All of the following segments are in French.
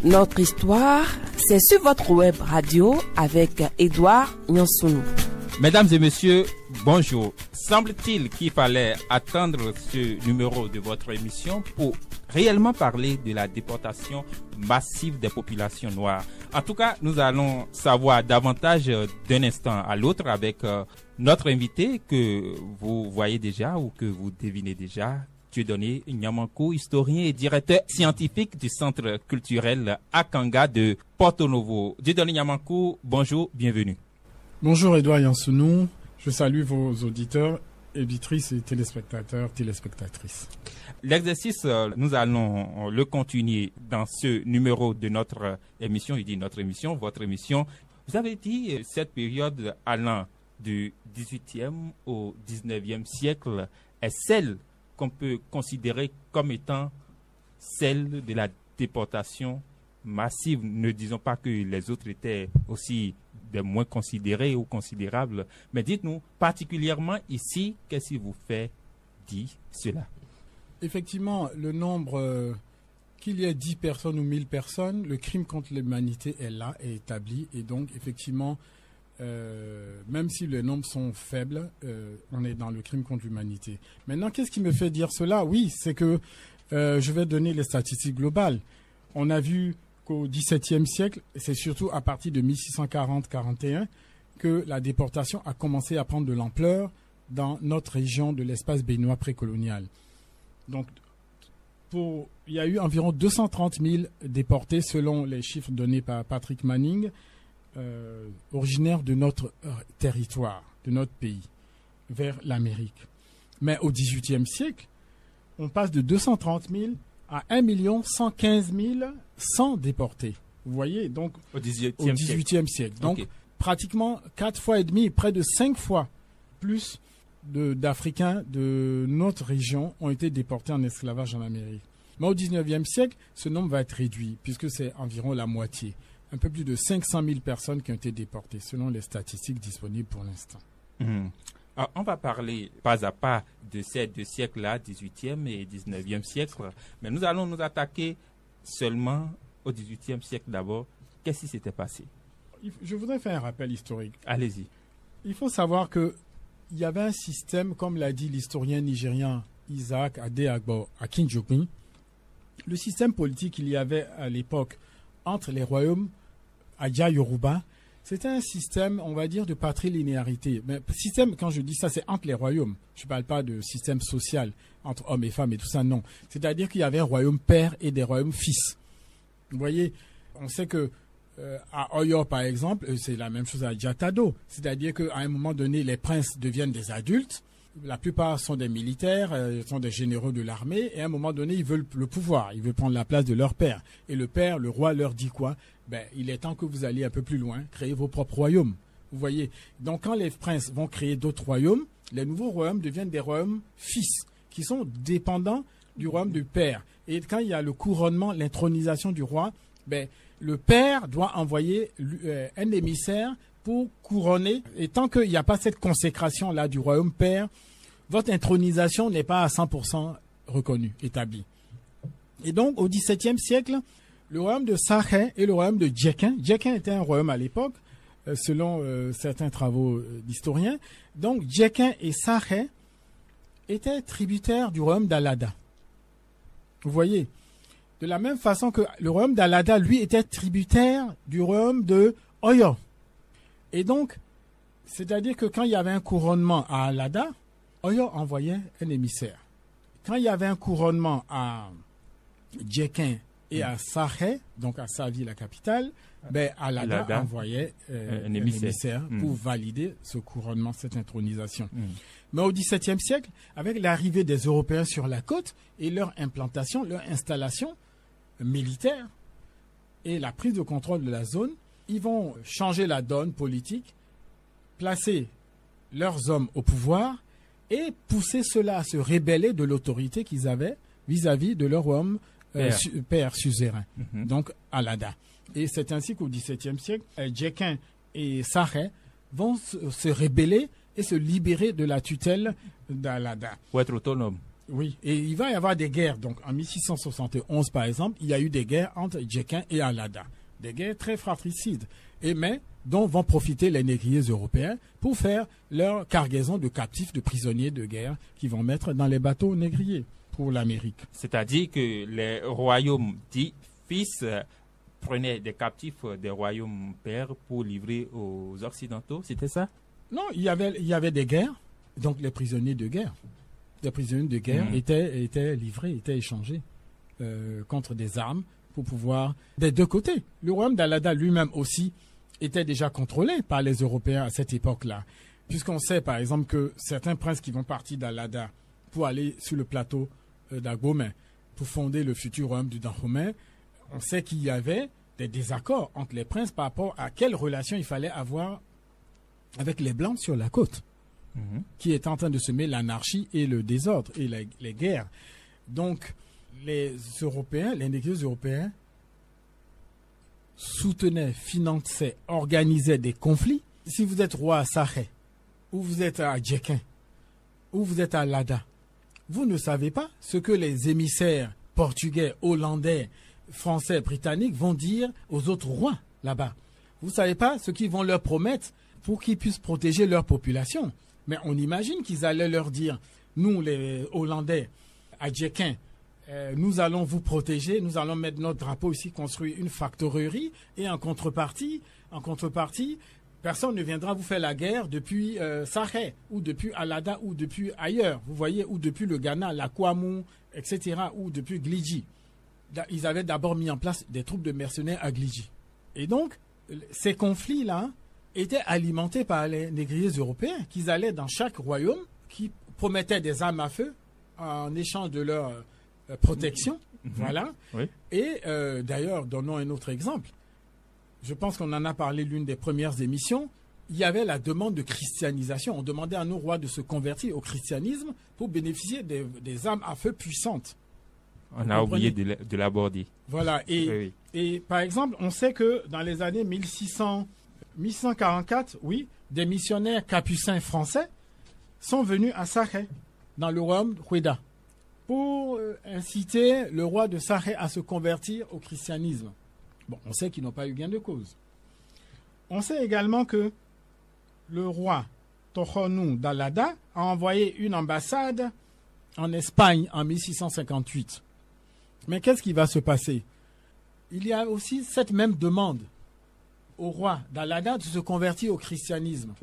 Notre histoire, c'est sur votre web radio avec Edouard Nyansounou. Mesdames et messieurs, bonjour. Semble-t-il qu'il fallait attendre ce numéro de votre émission pour réellement parler de la déportation massive des populations noires. En tout cas, nous allons savoir davantage d'un instant à l'autre avec notre invité que vous voyez déjà ou que vous devinez déjà, Dieudonné Nyamankou, historien et directeur scientifique du Centre culturel Akanga de Porto Novo. Dieudonné Nyamankou, bonjour, bienvenue. Bonjour Edouard Nyansounou, je salue vos auditeurs, auditrices et téléspectateurs, téléspectatrices. L'exercice, nous allons le continuer dans ce numéro de notre émission. Je dis notre émission, votre émission. Vous avez dit cette période allant du 18e au 19e siècle est celle qu'on peut considérer comme étant celle de la déportation massive. Ne disons pas que les autres étaient aussi des moins considérés ou considérables. Mais dites-nous, particulièrement ici, qu'est-ce qui vous fait dire cela? Effectivement, le nombre, qu'il y ait 10 personnes ou 1000 personnes, le crime contre l'humanité est là, est établi. Et donc, effectivement, même si les nombres sont faibles, on est dans le crime contre l'humanité. Maintenant, qu'est-ce qui me fait dire cela? Oui, c'est que je vais donner les statistiques globales. On a vu qu'au XVIIe siècle, c'est surtout à partir de 1640-41 que la déportation a commencé à prendre de l'ampleur dans notre région de l'espace béninois précolonial. Donc, il y a eu environ 230 000 déportés selon les chiffres donnés par Patrick Manning, originaires de notre territoire, de notre pays, vers l'Amérique. Mais au XVIIIe siècle, on passe de 230 000 à 1 115 100 déportés. Vous voyez, donc au XVIIIe siècle. Donc, pratiquement 4 fois et demi, près de 5 fois plus d'Africains de notre région ont été déportés en esclavage en Amérique. Mais au XIXe siècle, ce nombre va être réduit, puisque c'est environ la moitié. Un peu plus de 500 000 personnes qui ont été déportées, selon les statistiques disponibles pour l'instant. Alors, on va parler pas à pas de ces deux siècles-là, 18e et 19e siècle, mais nous allons nous attaquer seulement au 18e siècle d'abord. Qu'est-ce qui s'était passé? Je voudrais faire un rappel historique. Allez-y. Il faut savoir qu'il y avait un système, comme l'a dit l'historien nigérian Isaac Adeagbo Akinjokun. Le système politique qu'il y avait à l'époque entre les royaumes Adja Yoruba, c'était un système, on va dire, de patrilinéarité. Mais système, quand je dis ça, c'est entre les royaumes. Je ne parle pas de système social entre hommes et femmes et tout ça, non. C'est-à-dire qu'il y avait un royaume père et des royaumes fils. Vous voyez, on sait que à Oyo, par exemple, c'est la même chose à Jatado. C'est-à-dire qu'à un moment donné, les princes deviennent des adultes. La plupart sont des militaires, sont des généraux de l'armée. Et à un moment donné, ils veulent le pouvoir. Ils veulent prendre la place de leur père. Et le père, le roi, leur dit quoi? Il est temps que vous alliez un peu plus loin, créer vos propres royaumes. Vous voyez. Donc, quand les princes vont créer d'autres royaumes, les nouveaux royaumes deviennent des royaumes fils, qui sont dépendants du royaume du père. Et quand il y a le couronnement, l'intronisation du roi, le père doit envoyer un émissaire pour couronner. Et tant qu'il n'y a pas cette consécration-là du royaume père, votre intronisation n'est pas à 100% reconnue, établie. Et donc, au XVIIe siècle, le royaume de Sahé et le royaume de Djekin. Djekin était un royaume à l'époque, selon certains travaux d'historiens. Donc, Djekin et Sahé étaient tributaires du royaume d'Alada. Vous voyez, de la même façon que le royaume d'Alada, lui, était tributaire du royaume de Oyo. Et donc, c'est-à-dire que quand il y avait un couronnement à Alada, Oyo envoyait un émissaire. Quand il y avait un couronnement à Djekin et à Sahé, donc à Savi, la capitale, Alada envoyait un émissaire pour valider ce couronnement, cette intronisation. Mais au XVIIe siècle, avec l'arrivée des Européens sur la côte et leur implantation, leur installation militaire et la prise de contrôle de la zone, ils vont changer la donne politique, placer leurs hommes au pouvoir et pousser ceux-là à se rebeller de l'autorité qu'ils avaient vis-à-vis de leur royaume père suzerain, donc Alada. Et c'est ainsi qu'au XVIIe siècle, Djekin et Sahé vont se rebeller et se libérer de la tutelle d'Alada. Pour être autonome. Oui, et il va y avoir des guerres. Donc en 1671, par exemple, il y a eu des guerres entre Djekin et Alada. Des guerres très fratricides, mais dont vont profiter les négriers européens pour faire leur cargaison de captifs, de prisonniers de guerre qu'ils vont mettre dans les bateaux négriers pour l'Amérique. C'est-à-dire que les royaumes dits fils prenaient des captifs des royaumes pères pour livrer aux Occidentaux, c'était ça? Non, il y avait des guerres, donc les prisonniers de guerre. Les prisonniers de guerre étaient livrés, étaient échangés contre des armes pour pouvoir, des deux côtés. Le royaume d'Alada lui-même aussi était déjà contrôlé par les Européens à cette époque-là. Puisqu'on sait par exemple que certains princes qui vont partir d'Alada pour aller sur le plateau d'Agbomey, pour fonder le futur royaume du Dahomey, on sait qu'il y avait des désaccords entre les princes par rapport à quelle relation il fallait avoir avec les Blancs sur la côte, qui étaient en train de semer l'anarchie et le désordre et les guerres. Donc, les Européens, les négriers européens soutenaient, finançaient, organisaient des conflits. Si vous êtes roi à Sahé, ou vous êtes à Djekin, ou vous êtes à Lada, vous ne savez pas ce que les émissaires portugais, hollandais, français, britanniques vont dire aux autres rois là-bas. Vous ne savez pas ce qu'ils vont leur promettre pour qu'ils puissent protéger leur population. Mais on imagine qu'ils allaient leur dire, nous les Hollandais, à Djekin, nous allons vous protéger, nous allons mettre notre drapeau ici, construire une factorerie, et en contrepartie, personne ne viendra vous faire la guerre depuis Sahé, ou depuis Alada, ou depuis ailleurs, vous voyez, ou depuis le Ghana, la Kwamou, etc., ou depuis Glidji. Ils avaient d'abord mis en place des troupes de mercenaires à Glidji. Et donc, ces conflits-là étaient alimentés par les négriers européens, qui allaient dans chaque royaume, qui promettaient des armes à feu en échange de leur protection. Voilà. Oui. Et d'ailleurs, donnons un autre exemple. Je pense qu'on en a parlé l'une des premières émissions. Il y avait la demande de christianisation. On demandait à nos rois de se convertir au christianisme pour bénéficier des armes à feu puissantes. On a oublié de l'aborder. Voilà. Et par exemple, on sait que dans les années 1644, oui, des missionnaires capucins français sont venus à Sahé, dans le royaume Ouéda, pour inciter le roi de Sahé à se convertir au christianisme. Bon, on sait qu'ils n'ont pas eu gain de cause. On sait également que le roi Tohonou d'Alada a envoyé une ambassade en Espagne en 1658. Mais qu'est-ce qui va se passer? Il y a aussi cette même demande au roi d'Alada de se convertir au christianisme.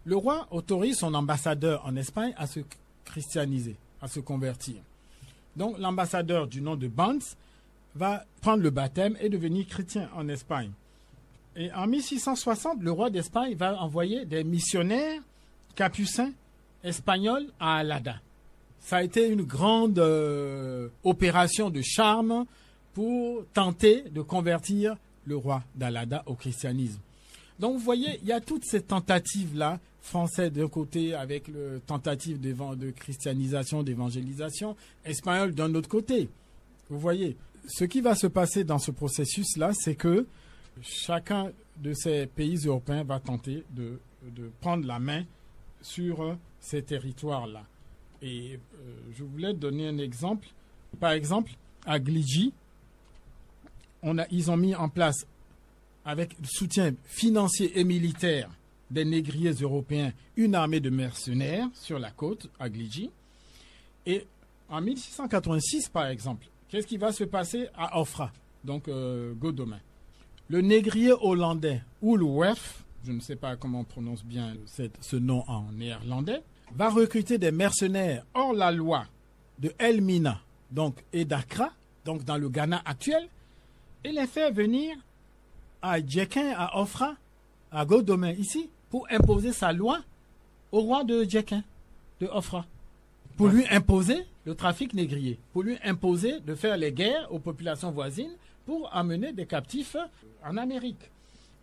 Le roi autorise son ambassadeur en Espagne à se christianiser, à se convertir. Donc l'ambassadeur du nom de Banz va prendre le baptême et devenir chrétien en Espagne. Et en 1660, le roi d'Espagne va envoyer des missionnaires capucins espagnols à Alada. Ça a été une grande opération de charme pour tenter de convertir le roi d'Alada au christianisme. Donc vous voyez, il y a toutes ces tentatives-là, français d'un côté avec le tentative de christianisation, d'évangélisation, espagnol d'un autre côté. Vous voyez, ce qui va se passer dans ce processus-là, c'est que chacun de ces pays européens va tenter de prendre la main sur ces territoires-là. Et je voulais donner un exemple. Par exemple, à Glidji, ils ont mis en place, avec le soutien financier et militaire des négriers européens, une armée de mercenaires sur la côte, à Glidji. Et en 1686, par exemple, qu'est-ce qui va se passer à Ofra, donc Godomey? Le négrier hollandais Ulwerf, je ne sais pas comment on prononce bien ce nom en néerlandais, va recruter des mercenaires hors la loi de Elmina, donc, et d'Accra, donc dans le Ghana actuel, et les faire venir à Djekin, à Ofra, à Godomey, ici, pour imposer sa loi au roi de Djekin, de Ofra, pour lui imposer le trafic négrier, pour lui imposer de faire les guerres aux populations voisines pour amener des captifs en Amérique.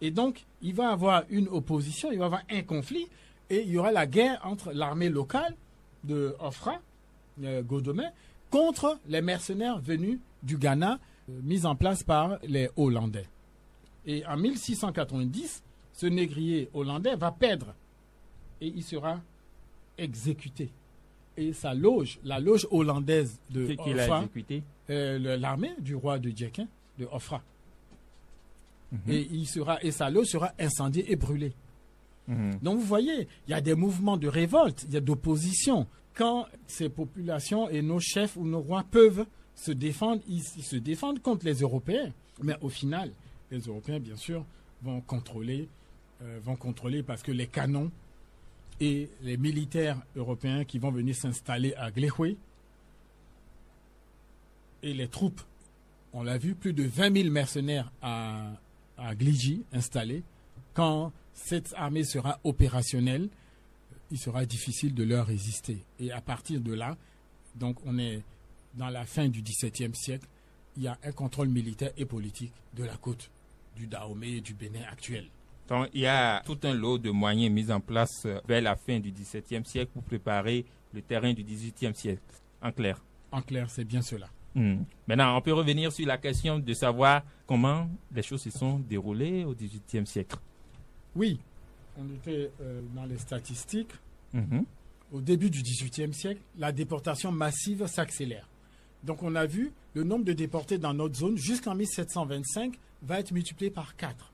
Et donc, il va y avoir une opposition, il va y avoir un conflit, et il y aura la guerre entre l'armée locale de Ofra, Godomey, contre les mercenaires venus du Ghana, mis en place par les Hollandais. Et en 1690, ce négrier hollandais va perdre et il sera exécuté. et sa loge, la loge hollandaise de Qui l'a Ofra, exécuté? l'armée du roi de Djekin, de Ofra. Et sa loge sera incendiée et brûlée. Donc vous voyez, il y a des mouvements de révolte, il y a d'opposition. Quand ces populations et nos chefs ou nos rois peuvent se défendre, ils se défendent contre les Européens. Mais au final, les Européens, bien sûr, vont contrôler parce que les canons et les militaires européens qui vont venir s'installer à Glehoué et les troupes, on l'a vu, plus de 20 000 mercenaires à Gliji installés. Quand cette armée sera opérationnelle, il sera difficile de leur résister. Et à partir de là, donc on est dans la fin du XVIIe siècle, il y a un contrôle militaire et politique de la côte du Dahomey et du Bénin actuel. Donc, il y a tout un lot de moyens mis en place vers la fin du XVIIe siècle pour préparer le terrain du XVIIIe siècle, en clair. En clair, c'est bien cela. Maintenant, on peut revenir sur la question de savoir comment les choses se sont déroulées au XVIIIe siècle. Oui, on était dans les statistiques. Au début du XVIIIe siècle, la déportation massive s'accélère. Donc on a vu le nombre de déportés dans notre zone jusqu'en 1725 va être multiplié par 4.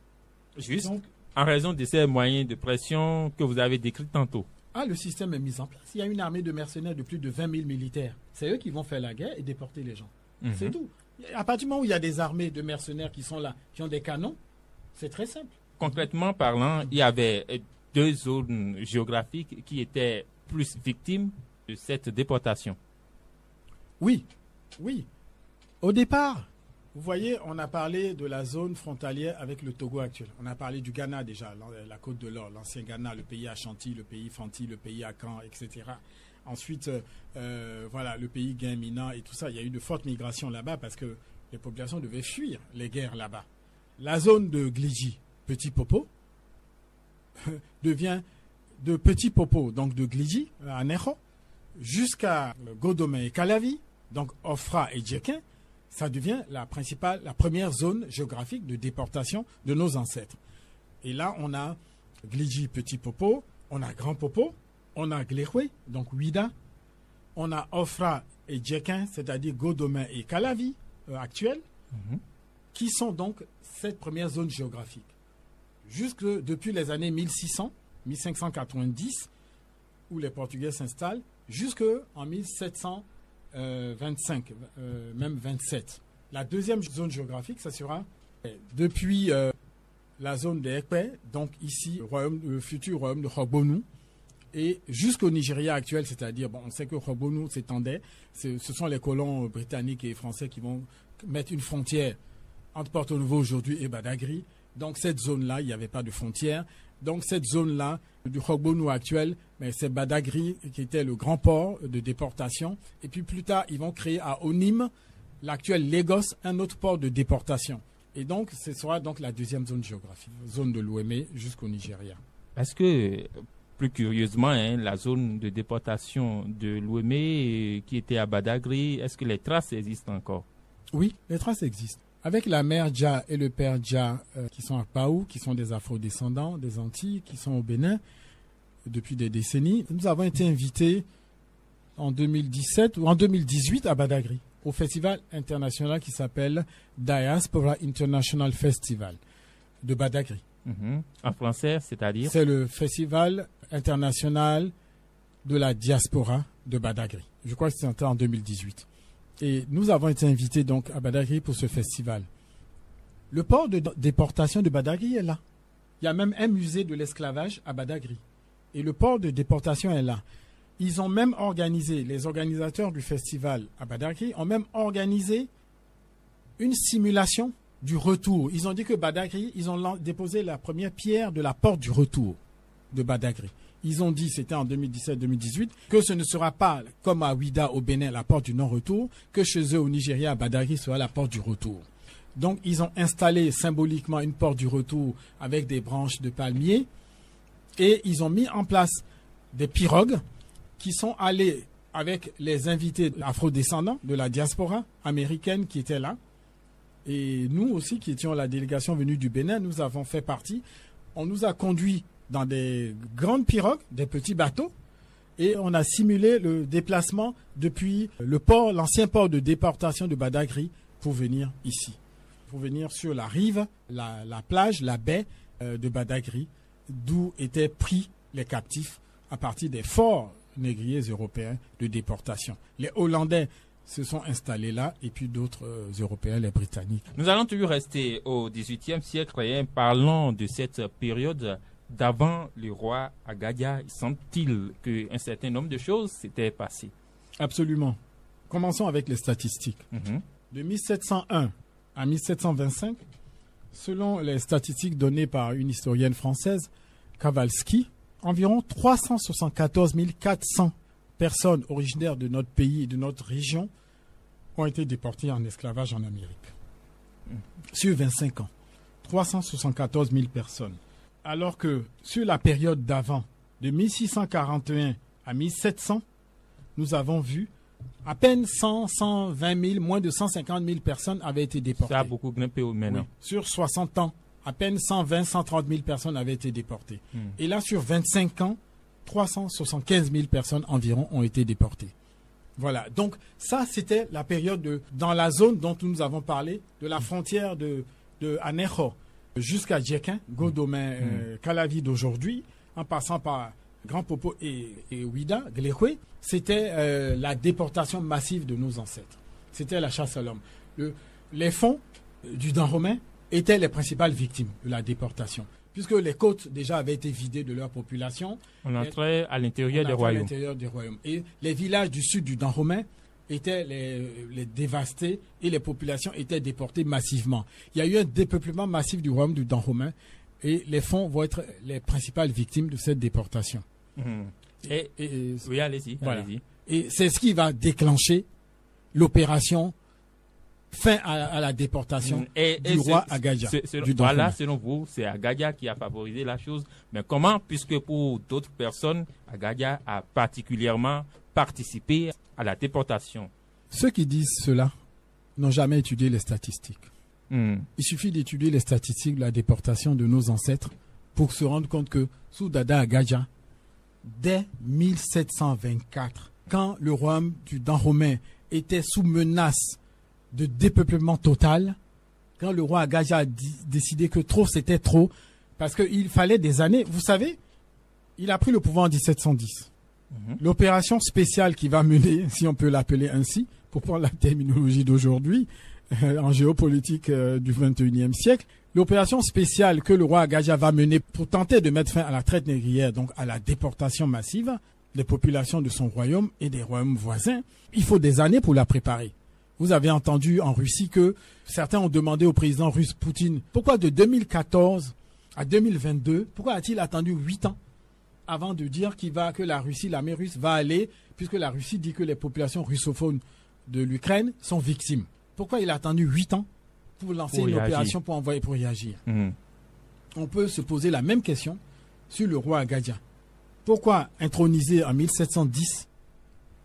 Juste Donc, en raison de ces moyens de pression que vous avez décrits tantôt. le système est mis en place. Il y a une armée de mercenaires de plus de 20 000 militaires. C'est eux qui vont faire la guerre et déporter les gens. C'est tout. À partir du moment où il y a des armées de mercenaires qui sont là, qui ont des canons, c'est très simple. Concrètement parlant, il y avait 2 zones géographiques qui étaient plus victimes de cette déportation. Oui. Au départ, vous voyez, on a parlé de la zone frontalière avec le Togo actuel. On a parlé du Ghana déjà, la Côte de l'Or, l'ancien Ghana, le pays Ashanti, le pays Fanti, le pays Akan, etc. Ensuite, le pays Guinmina et tout ça. Il y a eu de fortes migrations là-bas parce que les populations devaient fuir les guerres là-bas. La zone de Gliji, Petit Popo, devient de Petit Popo, donc de Gliji, à Neho, jusqu'à Godomé et Calavi, donc Ofra et Djekin. Ça devient la première zone géographique de déportation de nos ancêtres. Et là, on a Gliji, Petit Popo, on a Grand Popo, on a Glehoué, donc Ouida, on a Ofra et Djekin, c'est-à-dire Godomé et Calavi, actuels, qui sont donc cette première zone géographique. Jusque depuis les années 1600, 1590, où les Portugais s'installent, jusqu'en 1725, même 27. La deuxième zone géographique, ça sera depuis la zone des Ekpe, donc ici, le futur royaume de Khogbonu, et jusqu'au Nigeria actuel, c'est-à-dire, on sait que Khogbonu s'étendait, ce sont les colons britanniques et français qui vont mettre une frontière entre Porto-Novo aujourd'hui et Badagry. Donc cette zone-là, il n'y avait pas de frontière. Donc cette zone-là, du Khogbonu actuel, c'est Badagry qui était le grand port de déportation. Et puis plus tard, ils vont créer à Onim, l'actuel Lagos, un autre port de déportation. Et donc ce sera donc la deuxième zone géographique, zone de l'Ouémé jusqu'au Nigeria. Parce que, plus curieusement, la zone de déportation de l'Ouémé qui était à Badagry, est-ce que les traces existent encore? Oui, les traces existent. Avec la mère Dja et le père Dja qui sont à Paou, qui sont des afro-descendants des Antilles, qui sont au Bénin depuis des décennies, nous avons été invités en 2017 ou en 2018 à Badagry, au festival international qui s'appelle Diaspora International Festival de Badagry. En français, c'est-à-dire? C'est le festival international de la diaspora de Badagry. Je crois que c'était en 2018. Et nous avons été invités donc à Badagry pour ce festival. Le port de déportation de Badagry est là. Il y a même un musée de l'esclavage à Badagry. Et le port de déportation est là. Ils ont même organisé, les organisateurs du festival à Badagry ont même organisé une simulation du retour. Ils ont dit que Badagry, ils ont déposé la première pierre de la porte du retour de Badagry. Ils ont dit, c'était en 2017-2018, que ce ne sera pas comme à Ouida au Bénin, la porte du non-retour, que chez eux au Nigeria, à Badagry, sera la porte du retour. Donc, ils ont installé symboliquement une porte du retour avec des branches de palmiers et ils ont mis en place des pirogues qui sont allées avec les invités afro-descendants de la diaspora américaine qui étaient là. Et nous aussi, qui étions la délégation venue du Bénin, nous avons fait partie. On nous a conduits dans des grandes pirogues, des petits bateaux, Et on a simulé le déplacement depuis le port, l'ancien port de déportation de Badagry pour venir ici. Pour venir sur la rive, la plage, la baie de Badagry, d'où étaient pris les captifs à partir des forts négriers européens de déportation. Les Hollandais se sont installés là et puis d'autres Européens, les Britanniques. Nous allons toujours rester au XVIIIe siècle et parlons de cette période d'avant le roi Agadia. Semble-t-il qu'un certain nombre de choses s'étaient passées? Absolument. Commençons avec les statistiques. De 1701 à 1725, selon les statistiques données par une historienne française, Kowalski, environ 374 400 personnes originaires de notre pays et de notre région ont été déportées en esclavage en Amérique. Sur 25 ans, 374 000 personnes. Alors que sur la période d'avant, de 1641 à 1700, nous avons vu à peine 100, 120 000, moins de 150 000 personnes avaient été déportées. Ça a beaucoup grimpé maintenant. Oui. Sur 60 ans, à peine 120, 130 000 personnes avaient été déportées. Et là, sur 25 ans, 375 000 personnes environ ont été déportées. Voilà. Donc, ça, c'était la période dans la zone dont nous avons parlé, de la frontière de Anejo jusqu'à Djekin, Godomé, Calavi d'aujourd'hui, en passant par Grand Popo et Ouida, Glekwe. C'était la déportation massive de nos ancêtres. C'était la chasse à l'homme. Les fonds du Dahomey étaient les principales victimes de la déportation, puisque les côtes déjà avaient été vidées de leur population. On entrait à l'intérieur des royaumes. Et les villages du sud du Dahomey étaient les dévastés et les populations étaient déportées massivement. Il y a eu un dépeuplement massif du royaume du Dahomey et les fonds vont être les principales victimes de cette déportation. Oui, allez-y. Voilà. Et c'est ce qui va déclencher l'opération fin à la déportation du roi Agadia. Voilà, selon vous, c'est Agadia qui a favorisé la chose. Mais comment, puisque pour d'autres personnes, Agadia a particulièrement participé à la déportation? Ceux qui disent cela n'ont jamais étudié les statistiques. Il suffit d'étudier les statistiques de la déportation de nos ancêtres pour se rendre compte que sous Dada Agadia, dès 1724, quand le royaume du Dahomey était sous menace de dépeuplement total, quand le roi Agadia a décidé que trop c'était trop, parce qu'il fallait des années. Vous savez, il a pris le pouvoir en 1710. L'opération spéciale qui va mener, si on peut l'appeler ainsi, pour prendre la terminologie d'aujourd'hui, en géopolitique du 21e siècle, l'opération spéciale que le roi Agadia va mener pour tenter de mettre fin à la traite négrière, donc à la déportation massive des populations de son royaume et des royaumes voisins, il faut des années pour la préparer. Vous avez entendu en Russie que certains ont demandé au président russe Poutine pourquoi de 2014 à 2022, pourquoi a-t-il attendu 8 ans avant de dire que la Russie, l'armée russe va aller, puisque la Russie dit que les populations russophones de l'Ukraine sont victimes. Pourquoi il a attendu 8 ans pour lancer une opération pour réagir? On peut se poser la même question sur le roi Agadia. Pourquoi intronisé en 1710,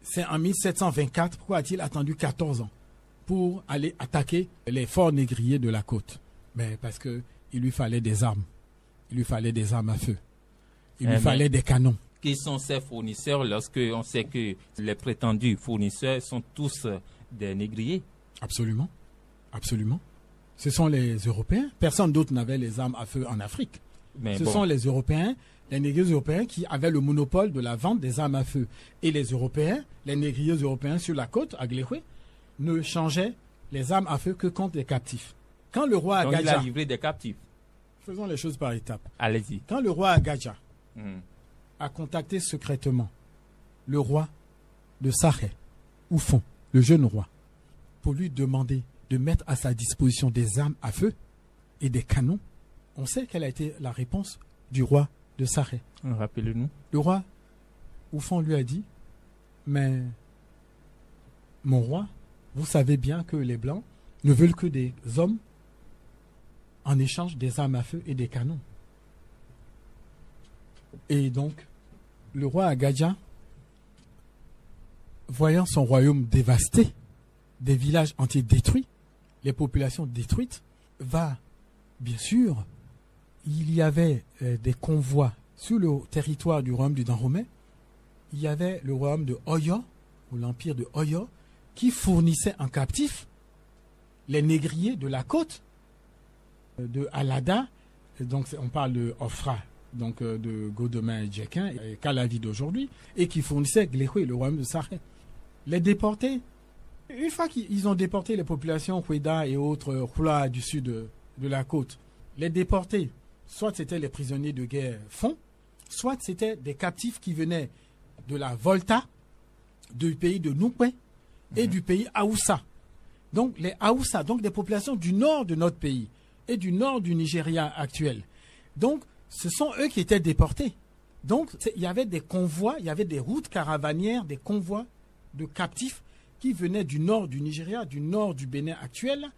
c'est en 1724, pourquoi a-t-il attendu 14 ans pour aller attaquer les forts négriers de la côte? Mais parce qu'il lui fallait des armes. Il lui fallait des armes à feu. Il lui fallait des canons. Qui sont ces fournisseurs lorsque on sait que les prétendus fournisseurs sont tous des négriers? Absolument. Absolument. Ce sont les Européens. Personne d'autre n'avait les armes à feu en Afrique. Ce sont les Européens, les négriers européens qui avaient le monopole de la vente des armes à feu. Et les Européens, les négriers européens sur la côte, à Glekwe, ne changeaient les armes à feu que contre les captifs. Quand le roi Agadia... il a livré des captifs. Faisons les choses par étapes. Allez-y. Quand le roi Agadia a contacté secrètement le roi de Sarré, Oufon, le jeune roi, pour lui demander de mettre à sa disposition des armes à feu et des canons, on sait quelle a été la réponse du roi de Sarré. Rappelez-nous. Le roi Oufon lui a dit, mais mon roi, vous savez bien que les Blancs ne veulent que des hommes en échange des armes à feu et des canons. Et donc, le roi Agadia, voyant son royaume dévasté, des villages entiers détruits, les populations détruites, va, bien sûr, il y avait des convois sur le territoire du royaume du Dahomey, il y avait le royaume de Oyo, ou l'empire de Oyo, qui fournissait en captif les négriers de la côte de Alada. Donc on parle de Ofra, donc de Godemain et Djekin, et Calavi d'aujourd'hui, et qui fournissait Glehwe, le royaume de Saré. Les déportés, une fois qu'ils ont déporté les populations Houeda et autres Hula du sud de la côte, les déportés, soit c'était les prisonniers de guerre fonds, soit c'était des captifs qui venaient de la Volta, du pays de Noukwe et du pays Aoussa. Donc les Aoussa, donc des populations du nord de notre pays et du nord du Nigeria actuel. Donc ce sont eux qui étaient déportés. Donc il y avait des convois, il y avait des routes caravanières, des convois de captifs qui venaient du nord du Nigeria, du nord du Bénin actuel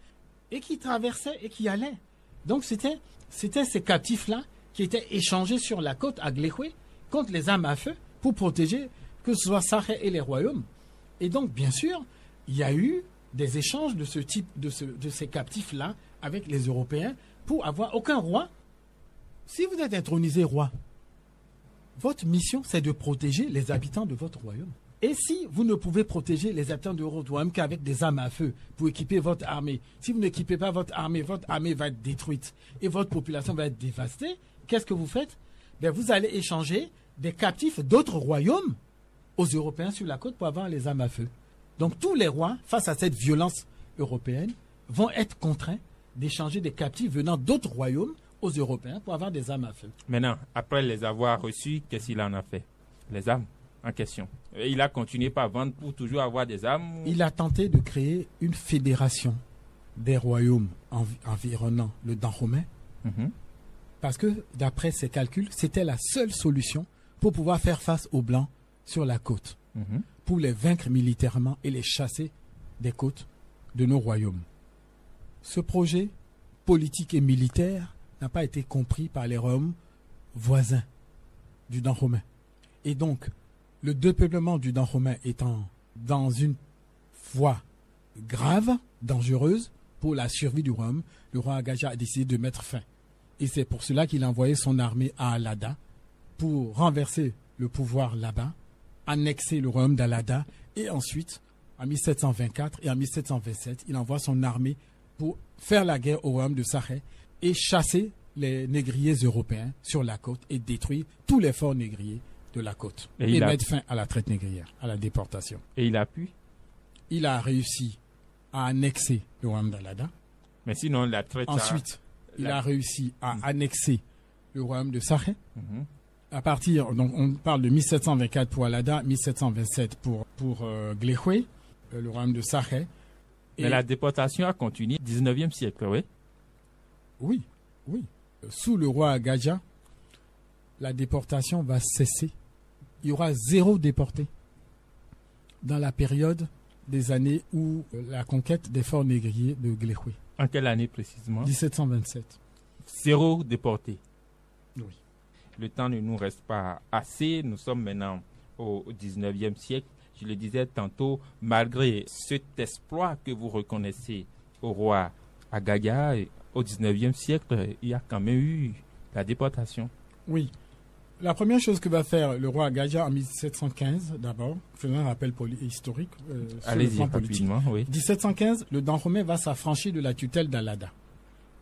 et qui traversaient et qui allaient. Donc c'était ces captifs-là qui étaient échangés sur la côte à Glehwe contre les armes à feu pour protéger que ce soit Saré et les royaumes. Et donc, bien sûr, il y a eu des échanges de ce type, de ces captifs-là avec les Européens pour avoir aucun roi. Si vous êtes intronisé roi, votre mission, c'est de protéger les habitants de votre royaume. Et si vous ne pouvez protéger les habitants de votre royaume qu'avec des armes à feu pour équiper votre armée, si vous n'équipez pas votre armée va être détruite et votre population va être dévastée, qu'est-ce que vous faites? Ben, vous allez échanger des captifs d'autres royaumes aux Européens sur la côte pour avoir les armes à feu. Donc tous les rois, face à cette violence européenne, vont être contraints d'échanger des captifs venant d'autres royaumes aux Européens pour avoir des armes à feu. Maintenant, après les avoir reçus, qu'est-ce qu'il en a fait? Les armes en question. Et il a continué par vendre pour toujours avoir des armes? Il a tenté de créer une fédération des royaumes environnant le Dahomey, parce que d'après ses calculs, c'était la seule solution pour pouvoir faire face aux Blancs sur la côte, pour les vaincre militairement et les chasser des côtes de nos royaumes. Ce projet politique et militaire n'a pas été compris par les royaumes voisins du Dahomey. Et donc, le dépeuplement du Dahomey étant dans une voie grave, dangereuse pour la survie du royaume, le roi Agaja a décidé de mettre fin. Et c'est pour cela qu'il a envoyé son armée à Alada pour renverser le pouvoir là-bas, annexer le royaume d'Alada, et ensuite, en 1724 et en 1727, il envoie son armée pour faire la guerre au royaume de Saré et chasser les négriers européens sur la côte et détruire tous les forts négriers de la côte et mettre fin à la traite négrière, à la déportation. Et il a pu? Il a réussi à annexer le royaume d'Alada. Mais sinon, la traite... Ensuite, il a réussi à annexer le royaume de Saré. À partir, donc on parle de 1724 pour Alada, 1727 pour Glehwe, le royaume de Saré. Mais la déportation a continué au 19e siècle, oui? Oui, oui. Sous le roi Agaja, la déportation va cesser. Il y aura 0 déporté dans la période des années où la conquête des forts négriers de Glehwe. En quelle année précisément? 1727. 0 déporté. Oui. Le temps ne nous reste pas assez. Nous sommes maintenant au 19e siècle. Je le disais tantôt, malgré cet exploit que vous reconnaissez au roi Agaja, au 19e siècle, il y a quand même eu la déportation. Oui. La première chose que va faire le roi Agaja en 1715, d'abord, faisant un rappel historique sur le plan politique. Oui. 1715, le Dahomey va s'affranchir de la tutelle d'Alada.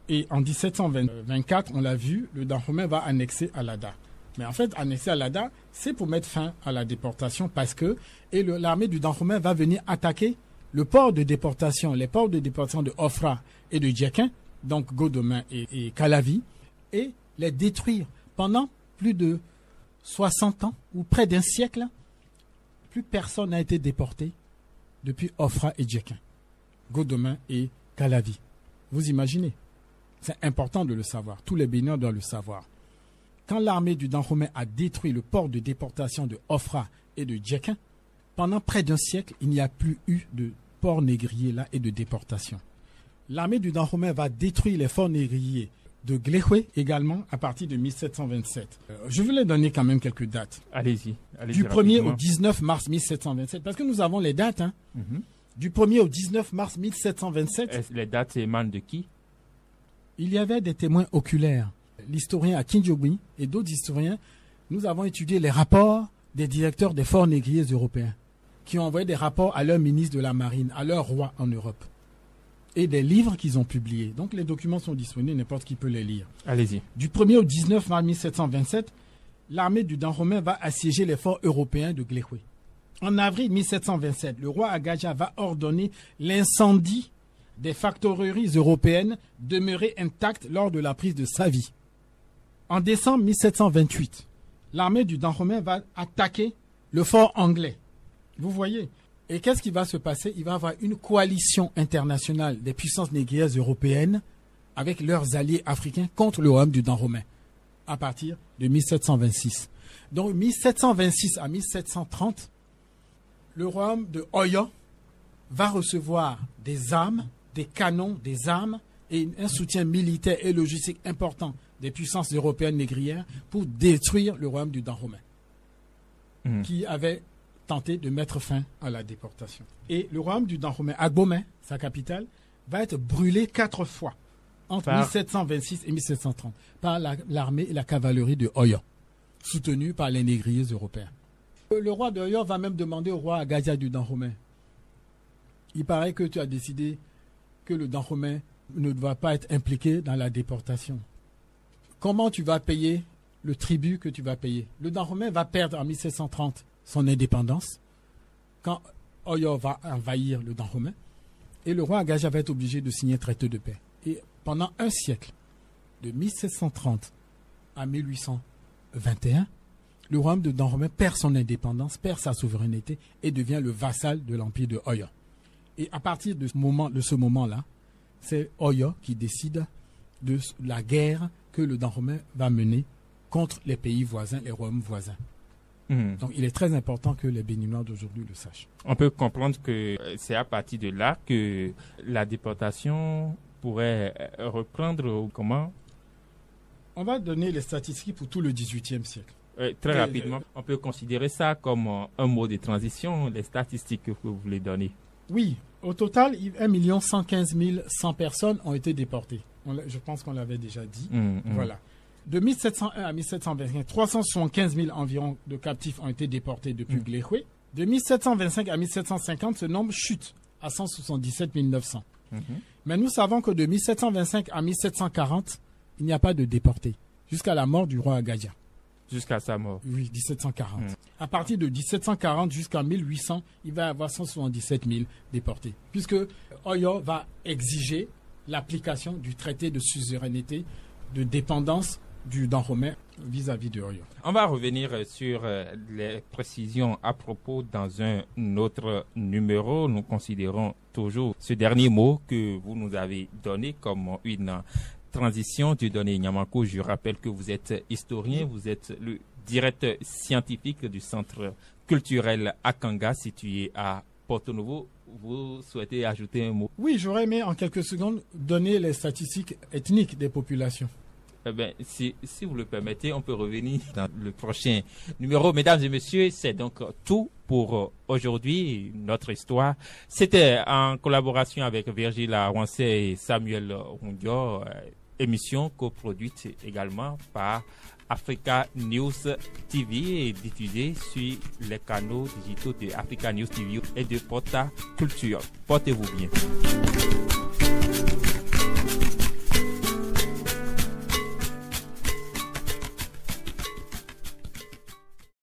Et en 1724, on l'a vu, le Dahomey va annexer Alada. Mais en fait, annexer Alada, c'est pour mettre fin à la déportation parce que l'armée du Dahomey va venir attaquer le port de déportation, les ports de déportation de Ofra et de Djekin, donc Godemain et Calavi, et les détruire pendant plus de 60 ans ou près d'un siècle. Plus personne n'a été déporté depuis Ofra et Djekin, Godemain et Calavi. Vous imaginez? C'est important de le savoir. Tous les Béninois doivent le savoir. Quand l'armée du Dahomey a détruit le port de déportation de Ofra et de Djekin, pendant près d'un siècle, il n'y a plus eu de port négrier là et de déportation. L'armée du Dahomey va détruire les forts négriers de Glehwe également à partir de 1727. Je voulais donner quand même quelques dates. Allez-y. Du 1er au 19 mars 1727, parce que nous avons les dates. Du 1er au 19 mars 1727. Les dates émanent de qui? Il y avait des témoins oculaires. L'historien Akinjogui et d'autres historiens, nous avons étudié les rapports des directeurs des forts négriers européens qui ont envoyé des rapports à leur ministre de la Marine, à leur roi en Europe, et des livres qu'ils ont publiés. Donc les documents sont disponibles, n'importe qui peut les lire. Allez-y. Du 1er au 19 mars 1727, l'armée du Dahomey va assiéger les forts européens de Glehwe. En avril 1727, le roi Agaja va ordonner l'incendie des factoreries européennes demeurées intactes lors de la prise de Savy. En décembre 1728, l'armée du Dahomey va attaquer le fort anglais. Vous voyez. Et qu'est-ce qui va se passer? Il va y avoir une coalition internationale des puissances négrières européennes avec leurs alliés africains contre le royaume du Dahomey à partir de 1726. Donc 1726 à 1730, le royaume de Oyo va recevoir des armes, des canons, des armes et un soutien militaire et logistique important des puissances européennes négrières pour détruire le royaume du Dahomey, qui avait tenté de mettre fin à la déportation. Et le royaume du Dahomey, Agbomey, sa capitale, va être brûlé 4 fois entre 1726 et 1730 par l'armée et la cavalerie de Oyo, soutenue par les négriers européens. Le roi de Oyo va même demander au roi Agaja du Dahomey: il paraît que tu as décidé que le Dahomey ne doit pas être impliqué dans la déportation. Comment tu vas payer le tribut que tu vas payer? Le Dahomey va perdre en 1730 son indépendance quand Oyo va envahir le Dahomey, et le roi Agaja va être obligé de signer un traité de paix. Et pendant un siècle, de 1730 à 1821, le royaume de Dahomey perd son indépendance, perd sa souveraineté et devient le vassal de l'empire de Oyo. Et à partir de ce moment-là, c'est Oyo qui décide de la guerre que le Dahomey va mener contre les pays voisins, les royaumes voisins. Donc il est très important que les Béninois d'aujourd'hui le sachent. On peut comprendre que c'est à partir de là que la déportation pourrait reprendre. Comment? On va donner les statistiques pour tout le XVIIIe siècle. Très rapidement, on peut considérer ça comme un mot de transition, les statistiques que vous voulez donner. Oui, au total, 1 115 100 personnes ont été déportées. Je pense qu'on l'avait déjà dit. Voilà. De 1701 à 1725, 375 000 environ de captifs ont été déportés depuis Glehwe. De 1725 à 1750, ce nombre chute à 177 900. Mais nous savons que de 1725 à 1740, il n'y a pas de déportés, jusqu'à la mort du roi Agaja. Jusqu'à sa mort. Oui, 1740. À partir de 1740 jusqu'à 1800, il va y avoir 177 000 déportés, puisque Oyo va exiger l'application du traité de suzeraineté, de dépendance du Dahomey vis-à-vis de Oyo. On va revenir sur les précisions à propos dans un autre numéro. Nous considérons toujours ce dernier mot que vous nous avez donné comme une transition. Dieudonné Nyamakou, je rappelle que vous êtes historien, vous êtes le directeur scientifique du centre culturel Akanga situé à Porto-Novo. Vous souhaitez ajouter un mot? Oui, j'aurais aimé en quelques secondes donner les statistiques ethniques des populations. Eh bien, si vous le permettez, on peut revenir dans le prochain numéro. Mesdames et messieurs, c'est donc tout pour aujourd'hui, notre histoire. C'était en collaboration avec Virgile Awansé et Samuel Rundio, émission coproduite également par Africa News TV et diffusée sur les canaux digitaux de Africa News TV et de Porta Culture. Portez-vous bien.